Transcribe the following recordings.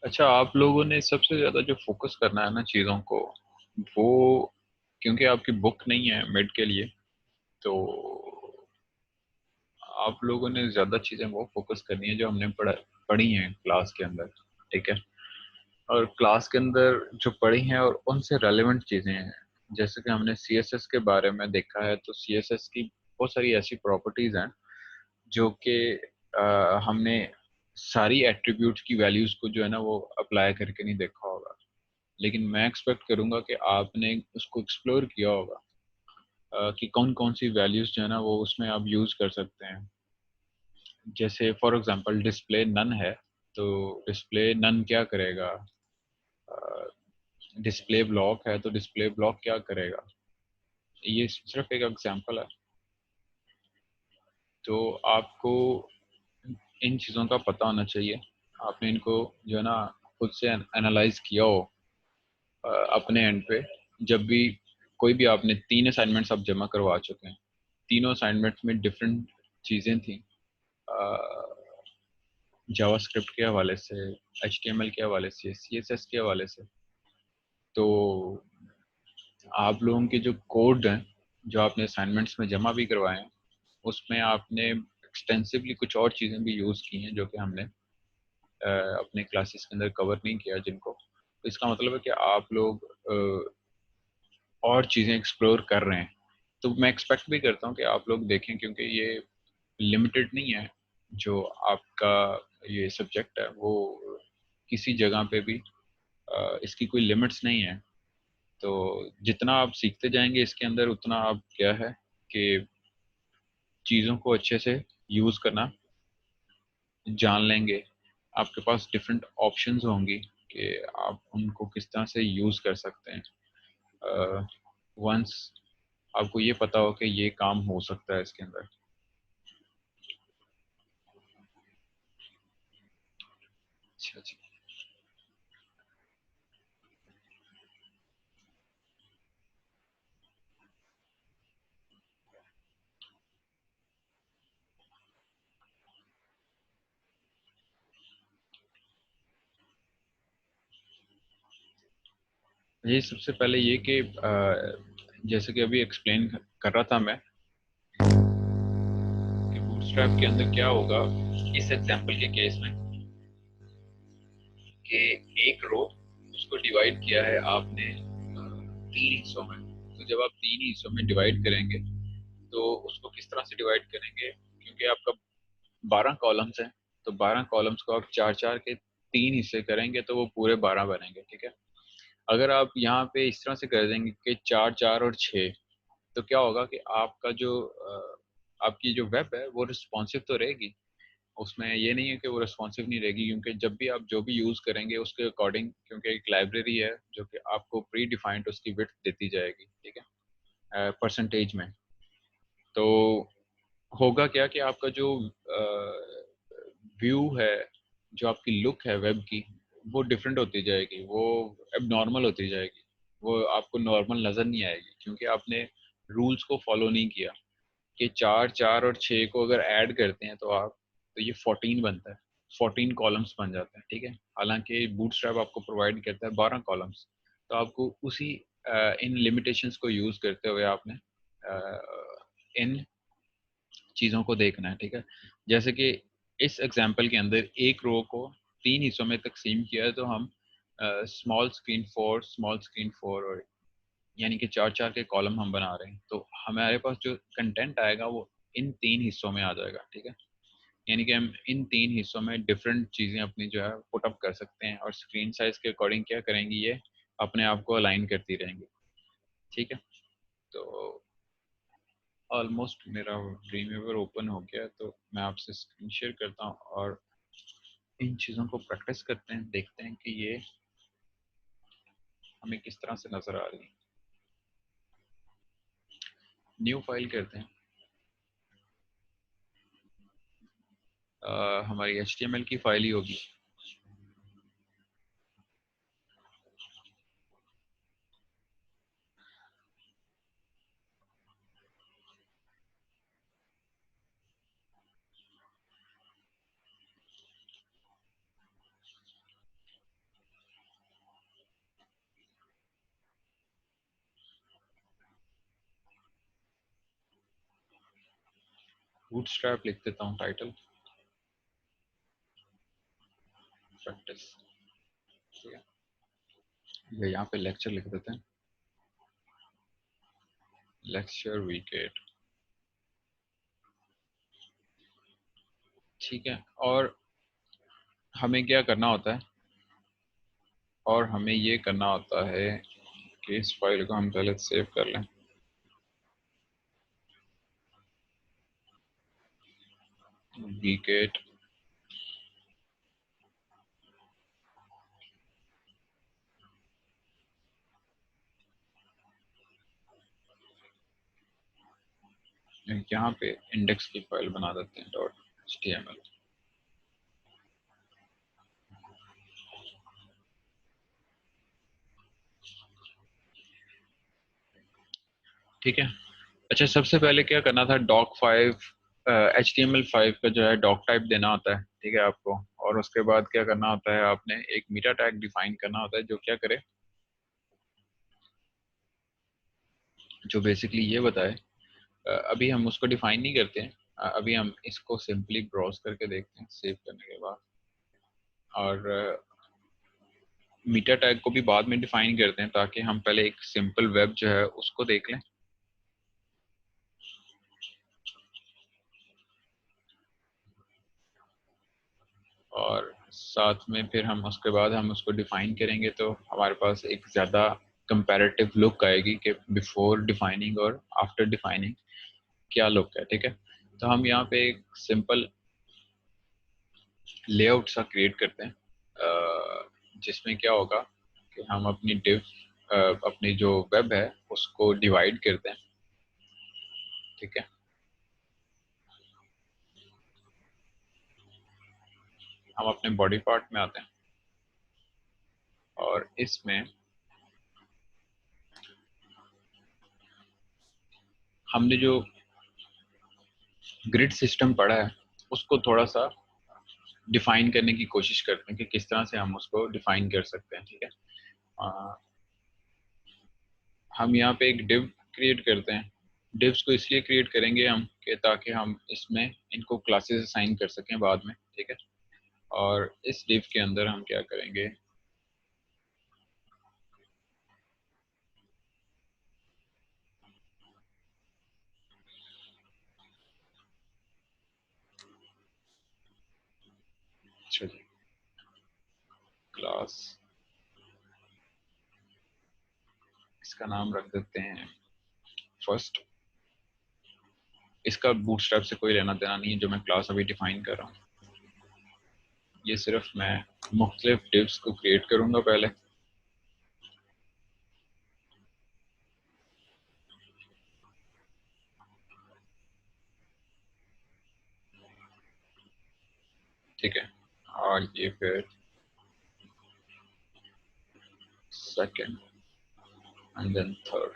अच्छा, आप लोगों ने सबसे ज़्यादा जो फोकस करना है ना चीज़ों को, वो क्योंकि आपकी बुक नहीं है मिड के लिए, तो आप लोगों ने ज़्यादा चीज़ें वो फोकस करनी है जो हमने पढ़ी हैं क्लास के अंदर। ठीक है। और क्लास के अंदर जो पढ़ी हैं और उनसे रेलेवेंट चीज़ें हैं, जैसे कि हमने सीएसएस के बारे में देखा है, तो सीएसएस की बहुत सारी ऐसी प्रॉपर्टीज़ हैं जो कि हमने सारी एट्रीब्यूट्स की वैल्यूज़ को जो है ना वो अप्लाई करके नहीं देखा होगा। लेकिन मैं एक्सपेक्ट करूँगा कि आपने उसको एक्सप्लोर किया होगा, कि कौन-कौन सी वैल्यूज़ जो है ना वो उसमें आप यूज़ कर सकते हैं। जैसे फॉर एग्ज़ाम्पल डिस्प्ले नन है, तो डिस्प्ले नन क्या करेगा? अ, डिस्प्ले ब्लॉक है, तो डिस्प्ले ब्लॉक क्या करेगा? ये सिर्फ़ एक एग्ज़ाम्पल है। तो आपको इन चीज़ों का पता होना चाहिए। आपने इनको जो है ना खुद से एनालाइज़ किया हो, अपने एंड पे। जब भी कोई भी आपने 3 असाइनमेंट्स आप जमा करवा चुके हैं, तीनों असाइनमेंट्स में डिफरेंट चीज़ें थी, जावास्क्रिप्ट के हवाले से, एचटीएमएल के हवाले से, सीएसएस के हवाले से। तो आप लोगों के जो कोड हैं, जो आपने असाइनमेंट्स में जमा भी करवाए हैं, उसमें आपने एक्सटेंसिवली कुछ और चीज़ें भी यूज़ की हैं जो कि हमने अपने क्लासेस के अंदर कवर नहीं किया जिनको। तो इसका मतलब है कि आप लोग और चीज़ें एक्सप्लोर कर रहे हैं। तो मैं एक्सपेक्ट भी करता हूँ कि आप लोग देखें, क्योंकि ये लिमिटेड नहीं है। जो आपका ये सब्जेक्ट है वो किसी जगह पे भी इसकी कोई लिमिट्स नहीं है। तो जितना आप सीखते जाएंगे इसके अंदर, उतना आप क्या है कि चीज़ों को अच्छे से यूज़ करना जान लेंगे। आपके पास डिफरेंट ऑप्शंस होंगी कि आप उनको किस तरह से यूज़ कर सकते हैं, वंस आपको ये पता हो कि ये काम हो सकता है इसके अंदर। अच्छा अच्छा। ये सबसे पहले ये कि जैसे कि अभी एक्सप्लेन कर रहा था मैं कि बूटस्ट्रैप के अंदर क्या होगा इस एग्जांपल के केस में, कि एक रो उसको डिवाइड किया है आपने 3 हिस्सों में। तो जब आप 3 हिस्सों में डिवाइड करेंगे, तो उसको किस तरह से डिवाइड करेंगे, क्योंकि आपका 12 कॉलम्स हैं, तो 12 कॉलम्स को आप चार चार के 3 हिस्से करेंगे तो वो पूरे 12 बनेंगे। ठीक है। अगर आप यहाँ पे इस तरह से कर देंगे कि 4 4 और 6, तो क्या होगा कि आपका जो आपकी जो वेब है वो रिस्पॉन्सिव तो रहेगी, उसमें ये नहीं है कि वो रिस्पॉन्सिव नहीं रहेगी, क्योंकि जब भी आप जो भी यूज़ करेंगे उसके अकॉर्डिंग, क्योंकि एक लाइब्रेरी है जो कि आपको प्री डिफाइंड उसकी विड्थ देती जाएगी। ठीक है, परसेंटेज में। तो होगा क्या कि आपका जो व्यू है, जो आपकी लुक है वेब की, वो डिफरेंट होती जाएगी, वो अब नॉर्मल होती जाएगी, वो आपको नॉर्मल नज़र नहीं आएगी, क्योंकि आपने रूल्स को फॉलो नहीं किया कि 4 4 और 6 को अगर ऐड करते हैं तो आप, तो ये 14 बनता है, 14 कॉलम्स बन जाते हैं। ठीक है। हालांकि बूटस्ट्रैप आपको प्रोवाइड करता है 12 कॉलम्स। तो आपको उसी इन लिमिटेशंस को यूज़ करते हुए आपने इन चीज़ों को देखना है। ठीक है। जैसे कि इस एग्जांपल के अंदर एक रो को 3 हिस्सों में तकसीम किया है, तो हम स्मॉल स्क्रीन 4, स्मॉल स्क्रीन 4, और यानी कि 4 4 के कॉलम हम बना रहे हैं, तो हमारे पास जो कंटेंट आएगा वो इन 3 हिस्सों में आ जाएगा। ठीक है। यानी कि हम इन 3 हिस्सों में डिफरेंट चीज़ें अपनी जो है पुट अप कर सकते हैं, और स्क्रीन साइज के अकॉर्डिंग क्या करेंगी, ये अपने आप को अलाइन करती रहेंगी। ठीक है। तो ऑलमोस्ट मेरा ड्रीमवीवर ओपन हो गया है, तो मैं आपसे स्क्रीन शेयर करता हूँ और इन चीज़ों को प्रैक्टिस करते हैं, देखते हैं कि ये हमें किस तरह से नज़र आ रही है। न्यू फाइल करते हैं। हमारी HTML की फाइल ही होगी। बूटस्ट्रैप लिख देता हूँ टाइटल, प्रैक्टिस, ठीक है। ये यहाँ पे लेक्चर लिख देते हैं, लेक्चर वीक 8, ठीक है। और हमें क्या करना होता है, और हमें ये करना होता है कि इस फाइल को हम पहले सेव कर लें। वीक 8, यहाँ पे इंडेक्स की फाइल बना देते हैं .html, ठीक है। अच्छा, सबसे पहले क्या करना था, HTML5 का जो है डॉक टाइप देना होता है, ठीक है आपको। और उसके बाद क्या करना होता है, आपने एक मीटा टैग डिफाइन करना होता है जो क्या करे, जो बेसिकली ये बताए, अभी हम उसको डिफाइन नहीं करते हैं, अभी हम इसको सिंपली ब्राउज करके देखते हैं सेव करने के बाद। और मीटा टैग को भी बाद में डिफाइन करते हैं ताकि हम पहले एक सिंपल वेब जो है उसको देख लें। और साथ में फिर हम उसके बाद हम उसको डिफाइन करेंगे तो हमारे पास एक ज़्यादा कंपैरेटिव लुक आएगी कि बिफोर डिफाइनिंग और आफ्टर डिफाइनिंग क्या लुक है, ठीक है। तो हम यहाँ पे एक सिंपल लेआउट सा क्रिएट करते हैं, जिसमें क्या होगा कि हम अपनी अपनी जो वेब है उसको डिवाइड करते हैं, ठीक है। हम अपने बॉडी पार्ट में आते हैं और इसमें हमने जो ग्रिड सिस्टम पढ़ा है उसको थोड़ा सा डिफाइन करने की कोशिश करते हैं कि किस तरह से हम उसको डिफाइन कर सकते हैं, ठीक है। अ, हम यहाँ पे एक डिव क्रिएट करते हैं। डिव्स को इसलिए क्रिएट करेंगे हम कि ताकि हम इसमें इनको क्लासेस असाइन कर सकें बाद में, ठीक है। और इस डिव के अंदर हम क्या करेंगे, अच्छा जी, क्लास, इसका नाम रख देते हैं फर्स्ट। इसका बूटस्ट्रैप से कोई लेना देना नहीं है जो मैं क्लास अभी डिफाइन कर रहा हूँ, ये सिर्फ मैं मुख्तलिफ डिव्स को क्रिएट करूंगा पहले, ठीक है। और ये फिर सेकंड एंड देन थर्ड।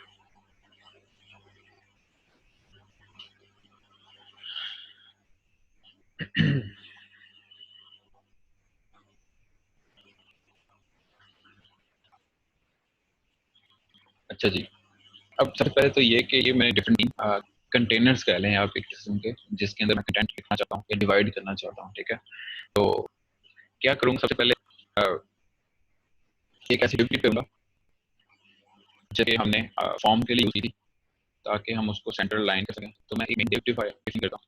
अच्छा जी, अब सबसे पहले तो ये कि ये मैंने डिफरेंट कंटेनर्स कह लें आप एक किस्म के, जिसके अंदर मैं कंटेंट लिखना चाहता हूँ या डिवाइड करना चाहता हूँ, ठीक है। तो क्या करूँगा, सबसे पहले अ, एक ऐसी डिव करूँगा जैसे हमने फॉर्म के लिए यूज की थी ताकि हम उसको सेंट्रल लाइन कर सकें। तो मैं एक डिव डिफाइन करता हूँ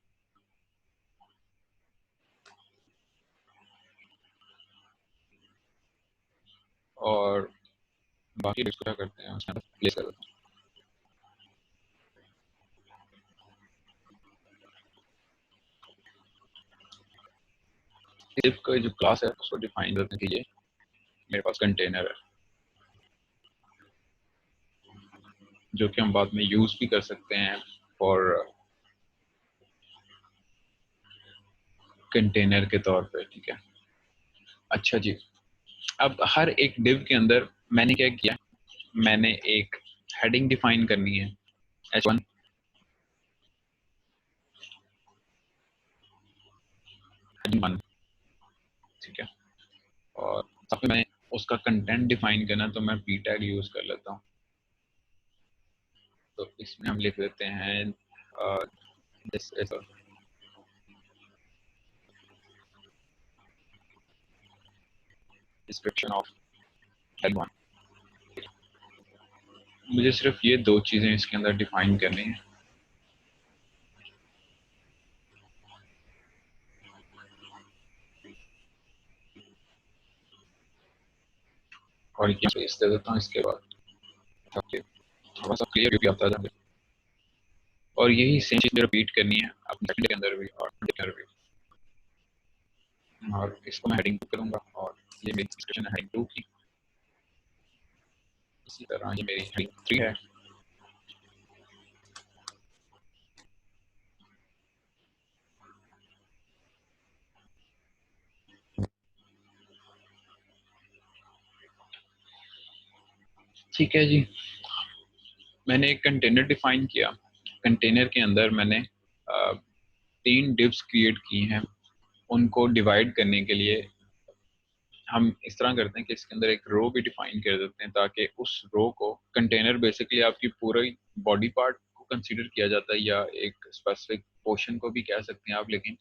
और बाकी डिव्स को क्या करते हैं उसमें प्लेस कर देते हैं। डिव का जो क्लास है उसको डिफाइन करते हैं कि ये मेरे पास कंटेनर है जो कि हम बाद में यूज भी कर सकते हैं फॉर कंटेनर के तौर पे, ठीक है। अच्छा जी, अब हर एक डिव के अंदर मैंने क्या किया, मैंने एक हेडिंग डिफाइन करनी है, H1, हेडिंग 1, ठीक है। और साथ में मैं उसका कंटेंट डिफाइन करना तो मैं p टैग यूज कर लेता हूँ। तो इसमें हम लिख देते हैं this is description of head one. मुझे सिर्फ ये दो चीज़ें इसके अंदर डिफाइन करनी है। और ये स्पेस दे देता हूँ इसके बाद, ताकि थोड़ा सा क्लियर भी आता जाए। और यही सेम चीज़ रिपीट करनी है अपने सेकंड के अंदर भी और थर्ड के अंदर भी। और इसको मैं हेडिंग 2 करूँगा और ये मेरी डिस्क्रिप्शन है हेडिंग 2 की। इसी तरह ये मेरी हेडिंग 3 है। ठीक है जी, मैंने एक कंटेनर डिफाइन किया। कंटेनर के अंदर मैंने 3 डिव्स क्रिएट की हैं। उनको डिवाइड करने के लिए हम इस तरह करते हैं कि इसके अंदर एक रो भी डिफाइन कर देते हैं, ताकि उस रो को, कंटेनर बेसिकली आपकी पूरी बॉडी पार्ट को कंसीडर किया जाता है, या एक स्पेसिफिक पोर्शन को भी कह सकते हैं आप, लेकिन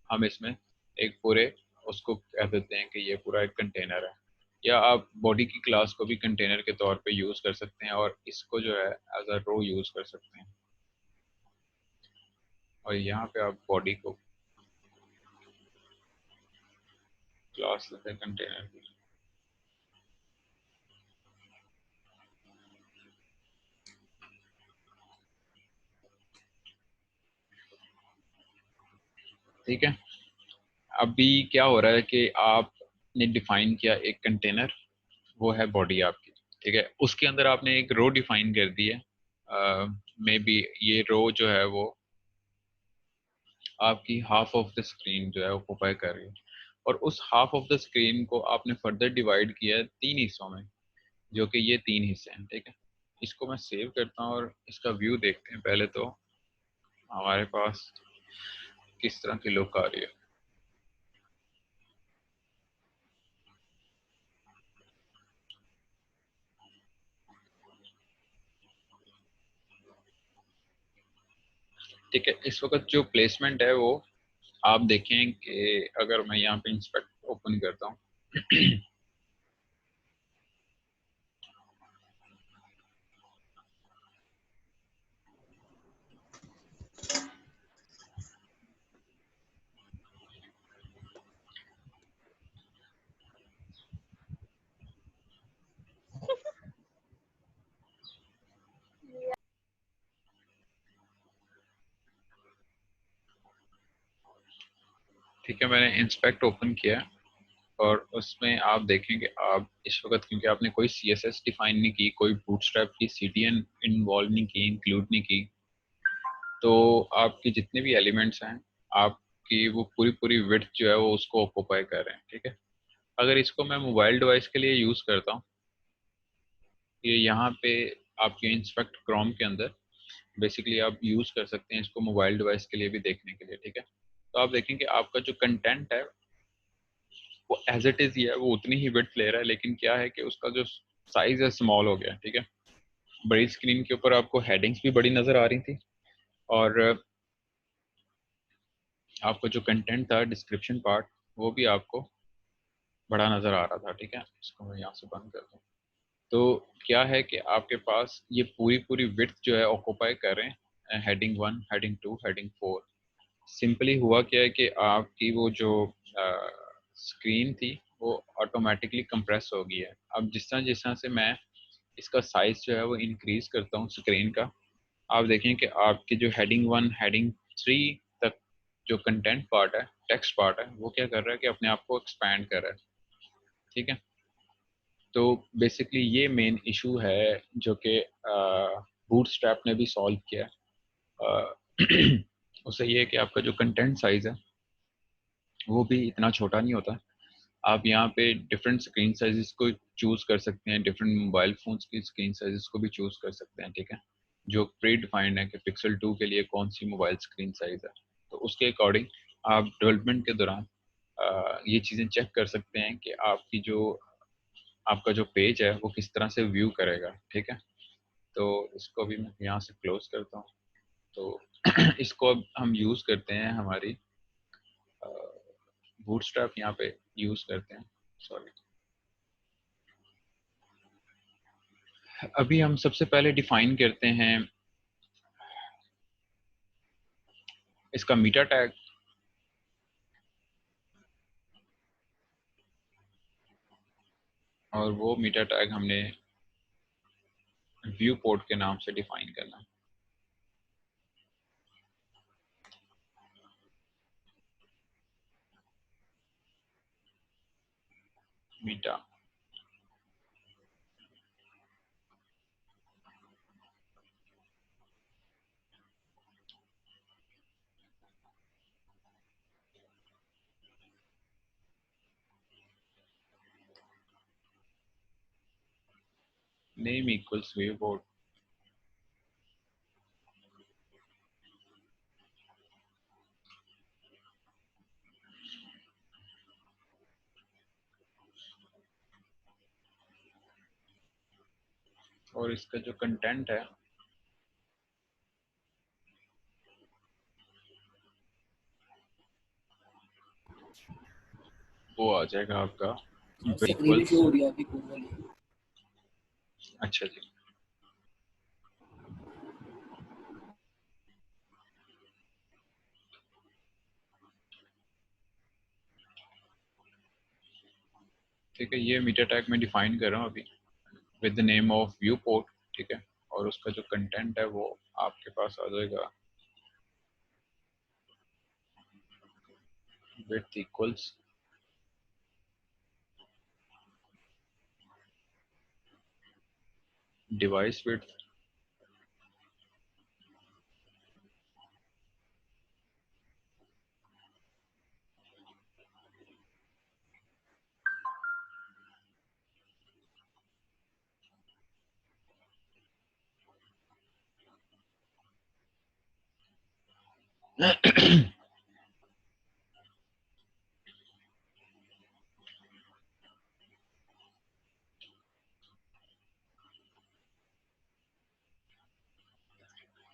हम इसमें एक पूरे उसको कह देते हैं कि ये पूरा एक कंटेनर है। या आप बॉडी की क्लास को भी कंटेनर के तौर पे यूज़ कर सकते हैं और इसको जो है एज अ रो यूज़ कर सकते हैं। और यहाँ पे आप बॉडी को क्लास देते हैं कंटेनर की। ठीक है, अभी क्या हो रहा है कि आपने डिफाइन किया एक कंटेनर, वो है बॉडी आपकी। ठीक है, उसके अंदर आपने एक रो डिफाइन कर दी है। मे बी ये रो जो है वो आपकी हाफ ऑफ द स्क्रीन जो है ऑक्यूपाई कर रही है, और उस हाफ ऑफ द स्क्रीन को आपने फर्दर डिवाइड किया है 3 हिस्सों में, जो कि ये 3 हिस्से हैं। ठीक है, इसको मैं सेव करता हूँ और इसका व्यू देखते हैं। पहले तो हमारे पास किस तरह की लुक आ रही है। ठीक है, इस वक्त जो प्लेसमेंट है वो आप देखें कि अगर मैं यहाँ पे इंस्पेक्ट ओपन करता हूँ ठीक है, मैंने इंस्पेक्ट ओपन किया और उसमें आप देखें कि आप इस वक्त, क्योंकि आपने कोई CSS डिफाइन नहीं की, कोई बूटस्ट्रैप की CDN इन्वॉल्व नहीं की, इंक्लूड नहीं की, तो आपके जितने भी एलिमेंट्स हैं आपकी वो पूरी पूरी विड्थ जो है वो उसको ऑक्यूपाई कर रहे हैं। ठीक है, अगर इसको मैं मोबाइल डिवाइस के लिए यूज़ करता हूँ, ये यहाँ पे आपके इंस्पेक्ट क्रोम के अंदर बेसिकली आप यूज़ कर सकते हैं इसको मोबाइल डिवाइस के लिए भी देखने के लिए। ठीक है, तो आप देखें कि आपका जो कंटेंट है वो एज इट इज़ ही है, वो उतनी ही विड्थ ले रहा है, लेकिन क्या है कि उसका जो साइज है स्मॉल हो गया। ठीक है, बड़ी स्क्रीन के ऊपर आपको हेडिंग्स भी बड़ी नज़र आ रही थी, और आपको जो कंटेंट था डिस्क्रिप्शन पार्ट वो भी आपको बड़ा नज़र आ रहा था। ठीक है, इसको मैं यहाँ से बंद कर दूँ। तो क्या है कि आपके पास ये पूरी पूरी विड्थ जो है ऑक्यूपाई कर रहे हैं हेडिंग 1, हेडिंग 2, हेडिंग 4। सिंपली हुआ क्या है कि आपकी वो जो स्क्रीन थी वो ऑटोमेटिकली कंप्रेस हो गई है। अब जिस तरह से मैं इसका साइज जो है वो इंक्रीज करता हूँ स्क्रीन का, आप देखें कि आपकी जो हेडिंग 1, हेडिंग 3 तक जो कंटेंट पार्ट है, टेक्स्ट पार्ट है, वो क्या कर रहा है कि अपने आप को एक्सपैंड कर रहा है। ठीक है, तो बेसिकली ये मेन इशू है जो कि बूटस्ट्रैप ने भी सॉल्व किया है। उससे ये है कि आपका जो कंटेंट साइज है वो भी इतना छोटा नहीं होता। आप यहाँ पे डिफरेंट स्क्रीन साइजेस को चूज़ कर सकते हैं, डिफरेंट मोबाइल फ़ोन्स की स्क्रीन साइजेस को भी चूज़ कर सकते हैं। ठीक है, जो प्री डिफाइंड है कि पिक्सल 2 के लिए कौन सी मोबाइल स्क्रीन साइज है, तो उसके अकॉर्डिंग आप डेवलपमेंट के दौरान ये चीज़ें चेक कर सकते हैं कि आपकी जो आपका जो पेज है वो किस तरह से व्यू करेगा। ठीक है, तो इसको भी मैं यहाँ से क्लोज करता हूँ। तो इसको अब हम यूज़ करते हैं, हमारी बूटस्ट्रैप यहाँ पे यूज़ करते हैं। सॉरी, अभी हम सबसे पहले डिफाइन करते हैं इसका मीटा टैग, और वो मीटा टैग हमने व्यू पोर्ट के नाम से डिफाइन करना है। मीटा नेम इक्वल्स व्यू पोर्ट। और इसका जो कंटेंट है वो आ जाएगा आपका स्क्रीन इक्वल्स। शो हो रही है आपकी कोड वाली। अच्छा जी, ठीक है, ये मीटा टैग मैं डिफाइन कर रहा हूँ अभी with the name of view port, ठीक है। और उसका जो कंटेंट है वो आपके पास आ जाएगा विड्थ इक्वल्स डिवाइस विड्थ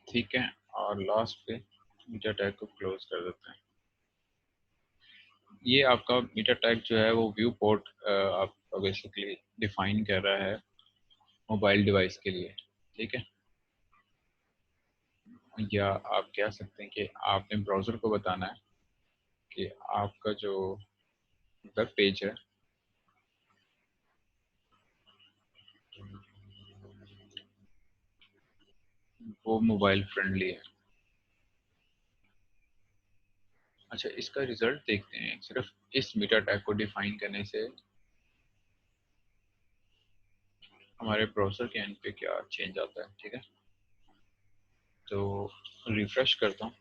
ठीक है। और लास्ट पे मीटा टैग को क्लोज कर देते हैं। ये आपका मीटा टैग जो है वो व्यू पोर्ट आपका बेसिकली डिफाइन कर रहा है मोबाइल डिवाइस के लिए, ठीक है। या आप कह सकते हैं कि आपने ब्राउज़र को बताना है कि आपका जो वेब पेज है वो मोबाइल फ्रेंडली है। अच्छा, इसका रिजल्ट देखते हैं। सिर्फ इस मीटा टैग को डिफाइन करने से हमारे ब्राउज़र के एंड पे क्या चेंज आता है, ठीक है। तो रिफ्रेश करता हूँ,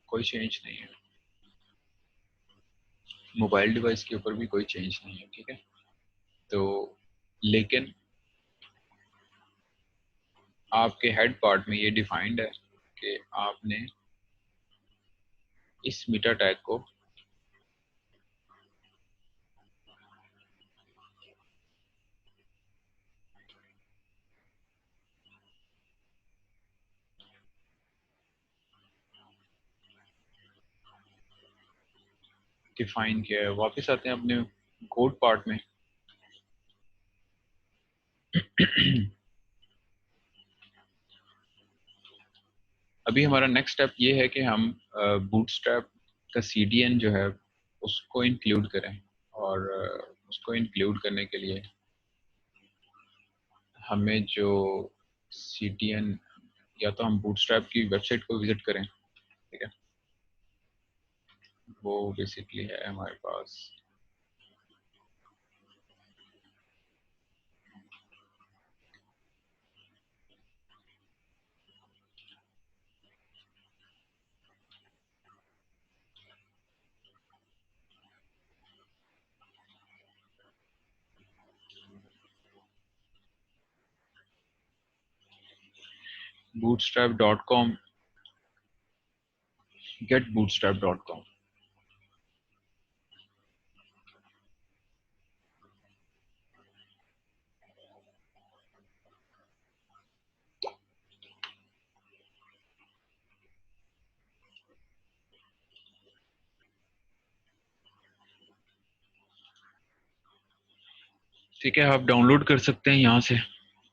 कोई चेंज नहीं है। मोबाइल डिवाइस के ऊपर भी कोई चेंज नहीं है, ठीक है। तो लेकिन आपके हेड पार्ट में ये डिफाइंड है कि आपने इस मीटा टैग को डिफाइन किया है। वापस आते हैं अपने कोड पार्ट में। अभी हमारा नेक्स्ट स्टेप ये है कि हम बूटस्ट्रैप का सीडीएन जो है उसको इंक्लूड करें। और उसको इंक्लूड करने के लिए हमें जो सीडीएन, या तो हम बूटस्ट्रैप की वेबसाइट को विजिट करें, ठीक है। वो बेसिकली है हमारे पास bootstrap.com, getbootstrap.com। ठीक है, आप डाउनलोड कर सकते हैं यहाँ से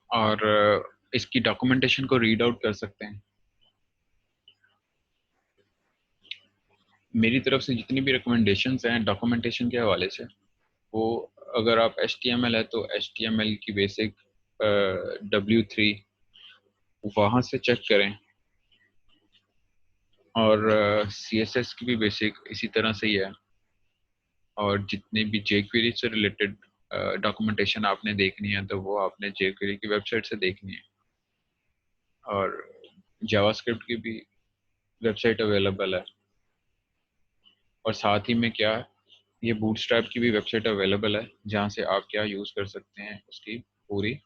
और इसकी डॉक्यूमेंटेशन को रीड आउट कर सकते हैं। मेरी तरफ से जितनी भी रिकमेंडेशंस हैं डॉक्यूमेंटेशन के हवाले से, वो अगर आप HTML है तो HTML की बेसिक W3 वहाँ से चेक करें, और CSS की भी बेसिक इसी तरह से ही है, और जितने भी jQuery से रिलेटेड डॉक्यूमेंटेशन आपने देखनी है तो वो आपने jQuery की वेबसाइट से देखनी है, और जावास्क्रिप्ट की भी वेबसाइट अवेलेबल है, और साथ ही में क्या है, ये बूटस्ट्रैप की भी वेबसाइट अवेलेबल है जहाँ से आप क्या यूज़ कर सकते हैं, उसकी पूरी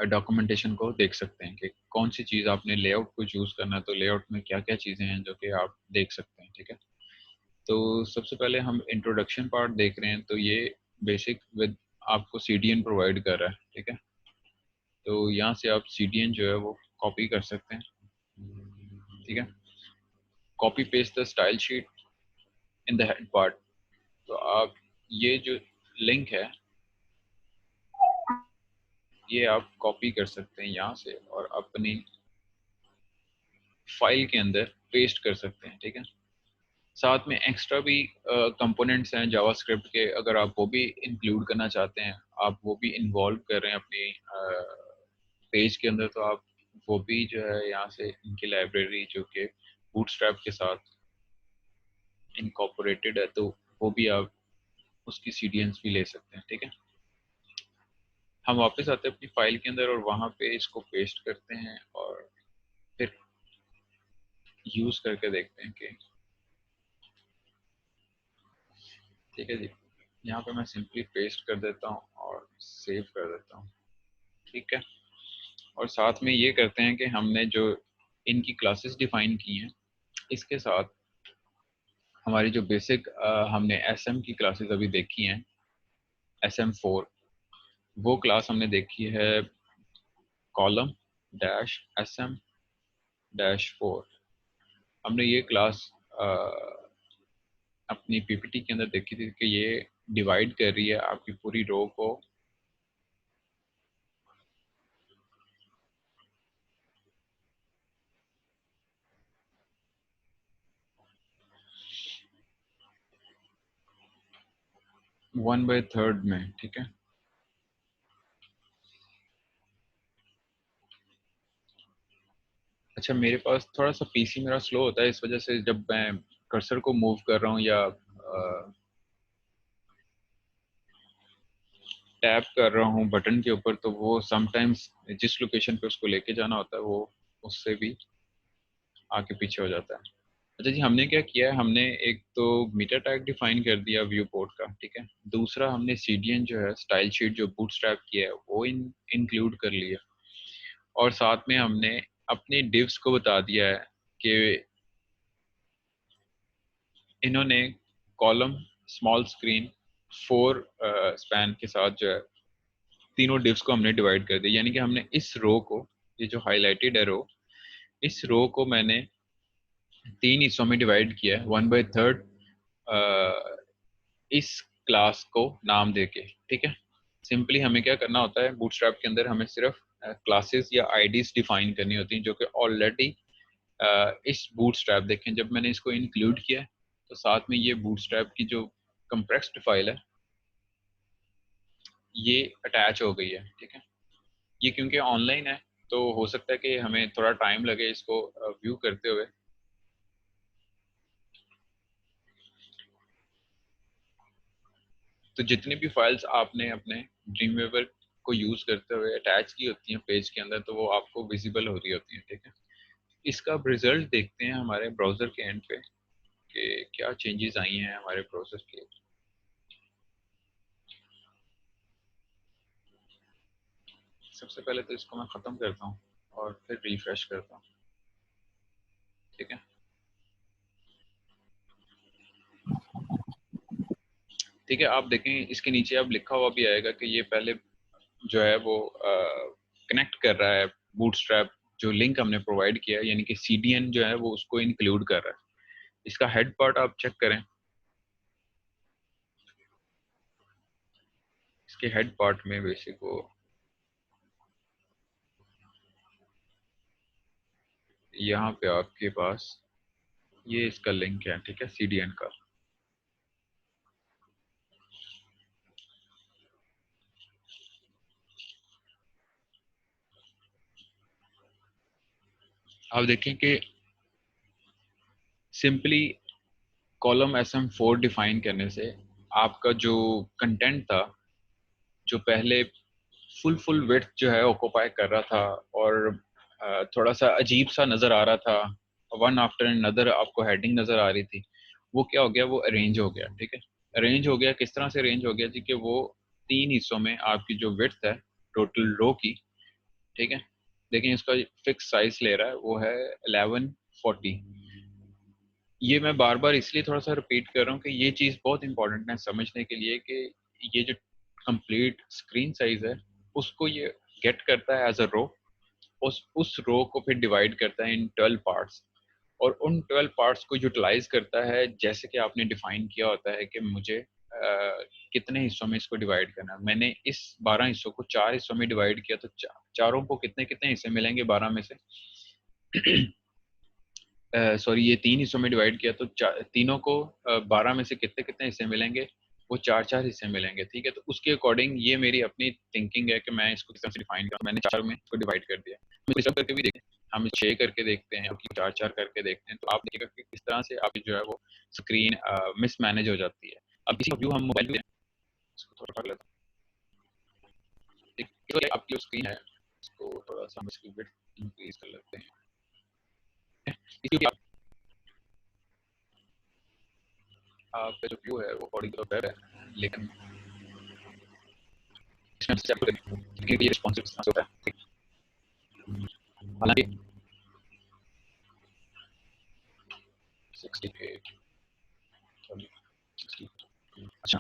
डॉक्यूमेंटेशन को देख सकते हैं कि कौन सी चीज़ आपने लेआउट को चूज़ करना है, तो लेआउट में क्या क्या चीज़ें हैं जो कि आप देख सकते हैं। ठीक है, तो सबसे पहले हम इंट्रोडक्शन पार्ट देख रहे हैं, तो ये बेसिक विद आपको CDN प्रोवाइड कर रहा है। ठीक है, तो यहाँ से आप CDN जो है वो कॉपी कर सकते हैं। ठीक है, copy paste the style sheet in the head part. तो आप ये जो लिंक है ये आप कॉपी कर सकते हैं यहाँ से और अपनी फाइल के अंदर पेस्ट कर सकते हैं। ठीक है, साथ में एक्स्ट्रा भी कंपोनेंट्स हैं जावास्क्रिप्ट के, अगर आप वो भी इंक्लूड करना चाहते हैं, आप वो भी इन्वॉल्व कर रहे हैं अपनी पेज के अंदर, तो आप वो भी जो है यहाँ से इनकी लाइब्रेरी जो कि बूटस्ट्रैप के साथ इनकॉर्पोरेटेड है, तो वो भी आप उसकी CDNs भी ले सकते हैं। ठीक है, हम वापस आते हैं अपनी फाइल के अंदर और वहाँ पे इसको पेस्ट करते हैं और फिर यूज़ करके देखते हैं कि ठीक है जी, यहाँ पे मैं सिंपली पेस्ट कर देता हूँ और सेव कर देता हूँ। ठीक है, और साथ में ये करते हैं कि हमने जो इनकी क्लासेस डिफाइन की हैं, इसके साथ हमारी जो बेसिक हमने SM की क्लासेस अभी देखी हैं, SM4, वो क्लास हमने देखी है कॉलम डैश SM-4। हमने ये क्लास अपनी PPT के अंदर देखी थी कि ये डिवाइड कर रही है आपकी पूरी रो को वन बाय थर्ड में। ठीक है, अच्छा मेरे पास थोड़ा सा PC मेरा स्लो होता है, इस वजह से जब मैं कर्सर को मूव कर रहा हूँ या टैप कर रहा हूँ बटन के ऊपर, तो वो समटाइम्स जिस लोकेशन पे उसको लेके जाना होता है वो उससे भी आगे पीछे हो जाता है। अच्छा जी, हमने क्या किया है, हमने एक तो मीटर टैग डिफाइन कर दिया व्यू पोर्ट का। ठीक है, दूसरा हमने CDN जो है स्टाइल शीट जो बूटस्ट्रैप किया है वो इंक्लूड कर लिया, और साथ में हमने अपने डिव्स को बता दिया है कि इन्होंने कॉलम, स्मॉल स्क्रीन, 4 स्पैन के साथ जो है तीनों डिव्स को हमने डिवाइड कर दिया, यानी कि हमने इस रो को, ये जो हाईलाइटेड है रो, इस रो को मैंने 3 हिस्सों में डिवाइड किया है, वन बाय थर्ड इस क्लास को नाम देके। ठीक है, सिंपली हमें क्या करना होता है बूटस्ट्रैप के अंदर, हमें सिर्फ क्लासेस या आईडीज डिफाइन करनी होती हैं जो कि ऑलरेडी इस बूटस्ट्रैप, देखें जब मैंने इसको इंक्लूड किया है तो साथ में ये बूटस्ट्रैप की जो कंप्रेस्ड फाइल है ये अटैच हो गई है। ठीक है, ये क्योंकि ऑनलाइन है तो हो सकता है कि हमें थोड़ा टाइम लगे इसको व्यू करते हुए। तो जितनी भी फाइल्स आपने अपने ड्रीमवेवर को यूज करते हुए अटैच की होती हैं पेज के अंदर, तो वो आपको विजिबल हो रही होती हैं। ठीक है, इसका अब रिजल्ट देखते हैं हमारे ब्राउजर के एंड पे कि क्या चेंजेस आई हैं हमारे ब्राउजर के। सबसे पहले तो इसको मैं ख़त्म करता हूँ और फिर रिफ्रेश करता हूँ। ठीक है, ठीक है, आप देखें इसके नीचे अब लिखा हुआ भी आएगा कि ये पहले जो है वो कनेक्ट कर रहा है बूटस्ट्रैप जो लिंक हमने प्रोवाइड किया है, यानी कि CDN जो है वो उसको इंक्लूड कर रहा है। इसका हेड पार्ट आप चेक करें, इसके हेड पार्ट में बेसिक वो यहाँ पे आपके पास ये इसका लिंक है, ठीक है, CDN का। आप देखें कि सिंपली कॉलम SM4 डिफाइन करने से आपका जो कंटेंट था, जो पहले फुल विड्थ जो है ऑक्यूपाई कर रहा था और थोड़ा सा अजीब सा नज़र आ रहा था, वन आफ्टर अनदर आपको हेडिंग नज़र आ रही थी, वो क्या हो गया, वो अरेंज हो गया। ठीक है, अरेंज हो गया, किस तरह से अरेंज हो गया जी, कि वो 3 हिस्सों में आपकी जो विड्थ है टोटल रो की, ठीक है, लेकिन इसका फिक्स साइज ले रहा है, वो है 1140। ये मैं बार बार इसलिए थोड़ा सा रिपीट कर रहा हूँ कि ये चीज़ बहुत इंपॉर्टेंट है समझने के लिए कि ये जो कंप्लीट स्क्रीन साइज है उसको ये गेट करता है एज अ रो, उस रो को फिर डिवाइड करता है इन 12 पार्ट्स, और उन 12 पार्ट्स को यूटिलाइज करता है जैसे कि आपने डिफाइन किया होता है कि मुझे कितने हिस्सों में इसको डिवाइड करना है। मैंने इस 12 हिस्सों को 4 हिस्सों में डिवाइड किया, तो चारों को कितने कितने हिस्से मिलेंगे 12 में से सॉरी ये 3 हिस्सों में डिवाइड किया, तो तीनों को 12 में से कितने कितने हिस्से मिलेंगे, वो 4 हिस्से मिलेंगे। ठीक है, तो उसके अकॉर्डिंग ये मेरी अपनी थिंकिंग है कि मैं इसको किस तरह से डिफाइन करूँ। मैंने 4 में इसको डिवाइड कर दिया, हम इस करके भी देखते हैं, हम 6 करके देखते हैं, 4 करके देखते हैं, तो आप देखिएगा कि किस तरह से आपकी जो है वो स्क्रीन मिसमैनेज हो जाती है। अब इसी व्यू हम मोबाइल में इसको थोड़ा कर लेते हैं, तो आपकी जो स्क्रीन है इसको थोड़ा सा हम इसकी विड्थ इंक्रीज कर लेते हैं, क्योंकि आपका जो व्यू है वो अकॉर्डिंग टू द वेब है, लेकिन इसमें चेक करें कि ये रिस्पॉन्सिव होता है। हालांकि 68 60, अच्छा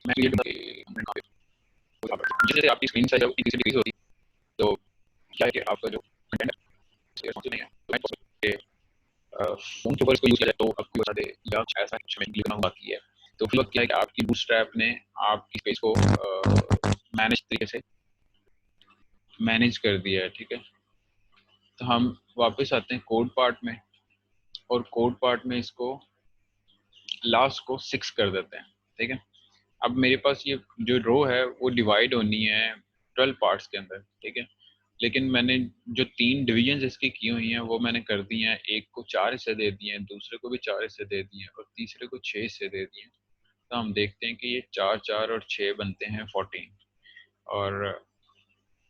मैं ये जैसे आपकी स्क्रीन साइज डिक्रीज होती है, तो क्या है कि आपका जो कंटेंट है रिस्पॉन्सिव नहीं है, तो मैं फोन के ऊपर इसको यूज किया जाए तो आपको बता दे या ऐसा कुछ में लिखना बाकी है, तो फिर वक्त क्या है कि आपकी बूटस्ट्रैप ने आपकी स्पेस को मैनेज तरीके से मैनेज कर दिया है। ठीक है, तो हम वापस आते हैं कोड पार्ट में, और कोड पार्ट में इसको लास्ट को 6 कर देते हैं। ठीक है, अब मेरे पास ये जो रो है वो डिवाइड होनी है 12 पार्ट्स के अंदर। ठीक है, लेकिन मैंने जो 3 डिविजन इसकी की हुई हैं वो मैंने कर दी हैं, एक को 4 हिस्से दे दिए हैं, दूसरे को भी 4 हिस्से दे दिए हैं, और तीसरे को 6 हिस्से दे दिए हैं। तो हम देखते हैं कि ये 4 4 और 6 बनते हैं 14। और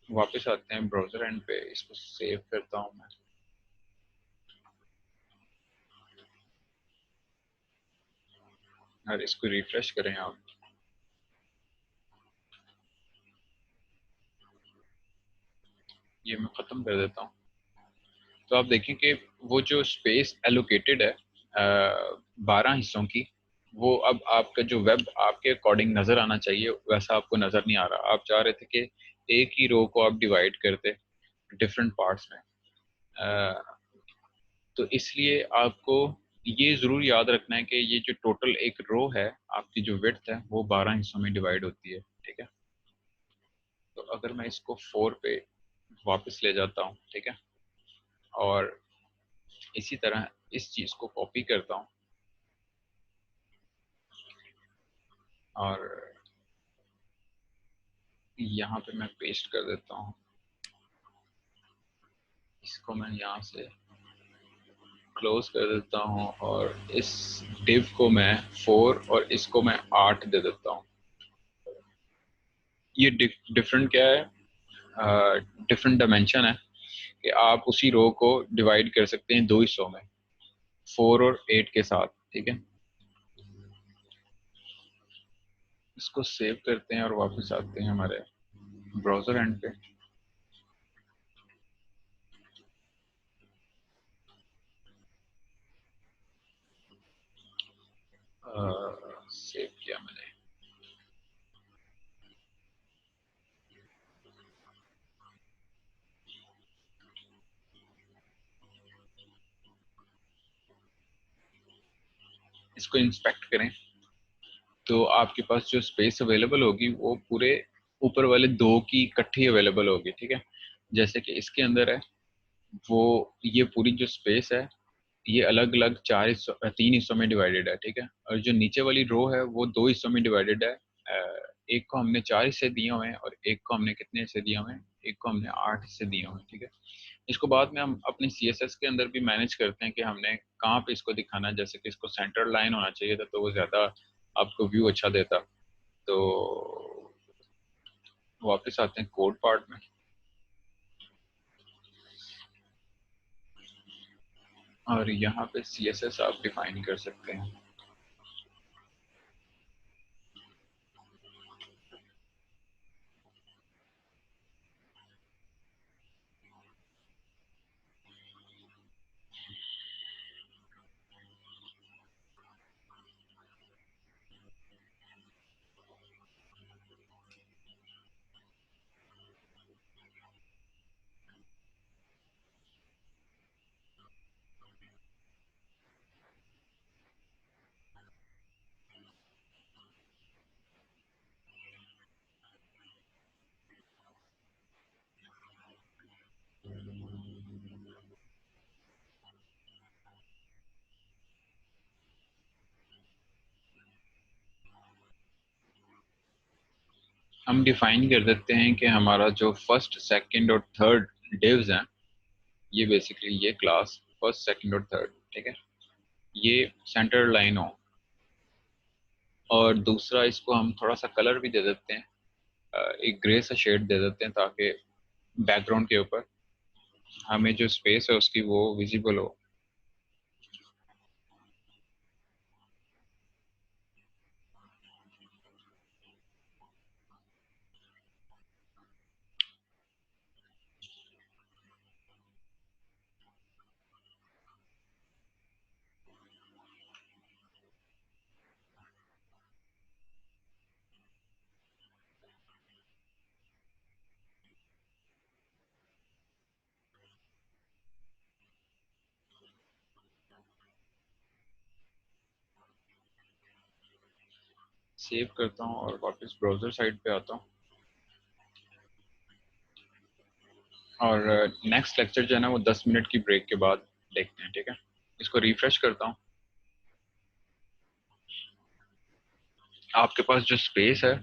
वापस आते हैं ब्राउजर एंड पे, इसको सेव करता हूँ मैं, और इसको रिफ्रेश करें आप, ये मैं ख़त्म कर देता हूँ। तो आप देखें कि वो जो स्पेस एलोकेटेड है 12 हिस्सों की, वो अब आपका जो वेब आपके अकॉर्डिंग नज़र आना चाहिए वैसा आपको नज़र नहीं आ रहा। आप चाह रहे थे कि एक ही रो को आप डिवाइड करते डिफरेंट पार्ट्स में, तो इसलिए आपको ये ज़रूर याद रखना है कि ये जो टोटल एक रो है आपकी जो विड्थ है वो 12 हिस्सों में डिवाइड होती है। ठीक है, तो अगर मैं इसको 4 पे वापस ले जाता हूँ, ठीक है, और इसी तरह इस चीज़ को कॉपी करता हूँ और यहाँ पे मैं पेस्ट कर देता हूँ, इसको मैं यहाँ से क्लोज कर देता हूँ, और इस डिव को मैं 4 और इसको मैं 8 दे देता हूँ। ये डिफरेंट क्या है, डिफरेंट डायमेंशन है कि आप उसी रो को डिवाइड कर सकते हैं 2 हिस्सों में, 4 और 8 के साथ। ठीक है, इसको सेव करते हैं और वापस आते हैं हमारे ब्राउजर एंड पे। सेव किया मैंने। इसको इंस्पेक्ट करें तो आपके पास जो स्पेस अवेलेबल होगी वो पूरे ऊपर वाले दो की इकट्ठी अवेलेबल होगी, ठीक है। जैसे कि इसके अंदर है वो, ये पूरी जो स्पेस है ये अलग अलग चार हिस्सों, तीन हिस्सों में डिवाइडेड है, ठीक है। और जो नीचे वाली रो है वो दो हिस्सों में डिवाइडेड है। एक को हमने चार हिस्से दिए हुए हैं और एक को हमने कितने हिस्से दिए हुए हैं, एक को हमने 8 हिस्से दिए हुए हैं, ठीक है। इसको बाद में हम अपने CSS के अंदर भी मैनेज करते हैं कि हमने कहाँ पे इसको दिखाना है। जैसे कि इसको सेंटर लाइन होना चाहिए था तो वो ज़्यादा आपको व्यू अच्छा देता। तो वापस आते हैं कोड पार्ट में और यहाँ पे CSS आप डिफाइन कर सकते हैं। हम डिफाइन कर देते हैं कि हमारा जो फर्स्ट सेकंड और थर्ड डिव्स हैं, ये बेसिकली ये क्लास फर्स्ट सेकंड और थर्ड, ठीक है, ये सेंटर लाइन हो। और दूसरा इसको हम थोड़ा सा कलर भी दे देते हैं, एक ग्रे सा शेड दे देते हैं ताकि बैकग्राउंड के ऊपर हमें जो स्पेस है उसकी वो विजिबल हो। सेव करता हूँ और वापस ब्राउजर साइड पे आता हूँ और नेक्स्ट लेक्चर जो है ना वो 10 मिनट की ब्रेक के बाद देखते हैं, ठीक है। इसको रिफ्रेश करता हूँ। आपके पास जो स्पेस है,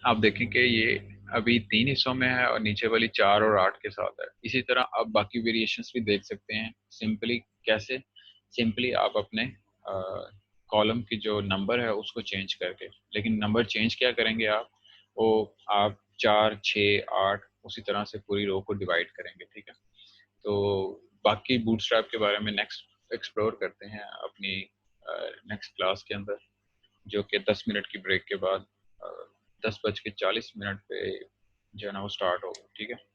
आप देखें कि ये अभी 3 हिस्सों में है और नीचे वाली 4 और 8 के साथ है। इसी तरह आप बाकी वेरिएशंस भी देख सकते हैं। सिंपली कैसे, सिंपली आप अपने कॉलम की जो नंबर है उसको चेंज करके, लेकिन नंबर चेंज क्या करेंगे आप, वो आप 4, 6, 8 उसी तरह से पूरी रो को डिवाइड करेंगे, ठीक है। तो बाकी बूटस्ट्रैप के बारे में नेक्स्ट एक्सप्लोर करते हैं अपनी नेक्स्ट क्लास के अंदर, जो कि 10 मिनट की ब्रेक के बाद 10:40 पे जो है ना वो स्टार्ट होगा, ठीक है।